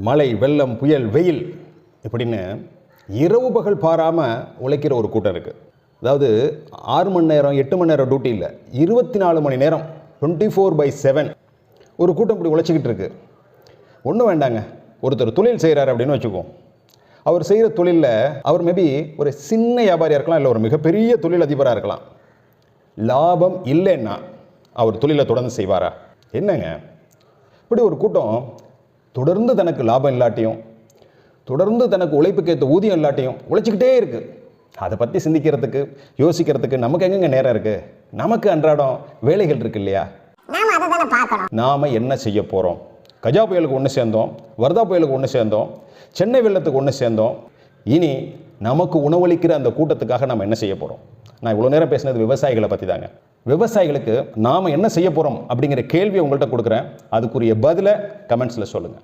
மழை, வெள்ளம், புயல், வெயில் இப்படின்னு இரவு பகல் பாராமல் உழைக்கிற ஒரு கூட்டம் இருக்குது. அதாவது 6 மணி நேரம் 8 மணி நேரம் டியூட்டி இல்லை, 24 மணி நேரம் 24/7 ஒரு கூட்டம் இப்படி உழைச்சிக்கிட்டு இருக்கு. ஒன்றும் வேண்டாங்க, ஒருத்தர் தொழில் செய்கிறாரு அப்படின்னு வச்சுக்குவோம். அவர் செய்கிற தொழிலில் அவர் மேபி ஒரு சின்ன வியாபாரியாக இருக்கலாம், இல்லை ஒரு மிகப்பெரிய தொழிலதிபராக இருக்கலாம். லாபம் இல்லைன்னா அவர் தொழிலை தொடர்ந்து செய்வாரா? என்னங்க இப்படி ஒரு கூட்டம் தொடர்ந்து தனக்கு லாபம் இல்லாட்டியும், தொடர்ந்து தனக்கு உழைப்புக்கேற்ற ஊதியம் இல்லாட்டியும் உழைச்சிக்கிட்டே இருக்குது. அதை பற்றி சிந்திக்கிறதுக்கு, யோசிக்கிறதுக்கு நமக்கு எங்கெங்க நேரம் இருக்குது? நமக்கு அன்றாடம் வேலைகள் இருக்கு இல்லையா? நாம் என்ன செய்ய போகிறோம்? கஜா புயலுக்கு ஒன்று சேர்ந்தோம், வர்தா புயலுக்கு ஒன்று சேர்ந்தோம், சென்னை வெள்ளத்துக்கு ஒன்று சேர்ந்தோம். இனி நமக்கு உணவளிக்கிற அந்த கூட்டத்துக்காக நாம் என்ன செய்ய போகிறோம்? நான் இவ்வளோ நேரம் பேசினது விவசாயிகளை பற்றி தாங்க. விவசாயிகளுக்கு நாம் என்ன செய்ய போகிறோம் அப்படிங்கிற கேள்வியை உங்கள்கிட்ட கொடுக்குறேன். அதுக்குரிய பதிலை கமெண்ட்ஸில் சொல்லுங்கள்.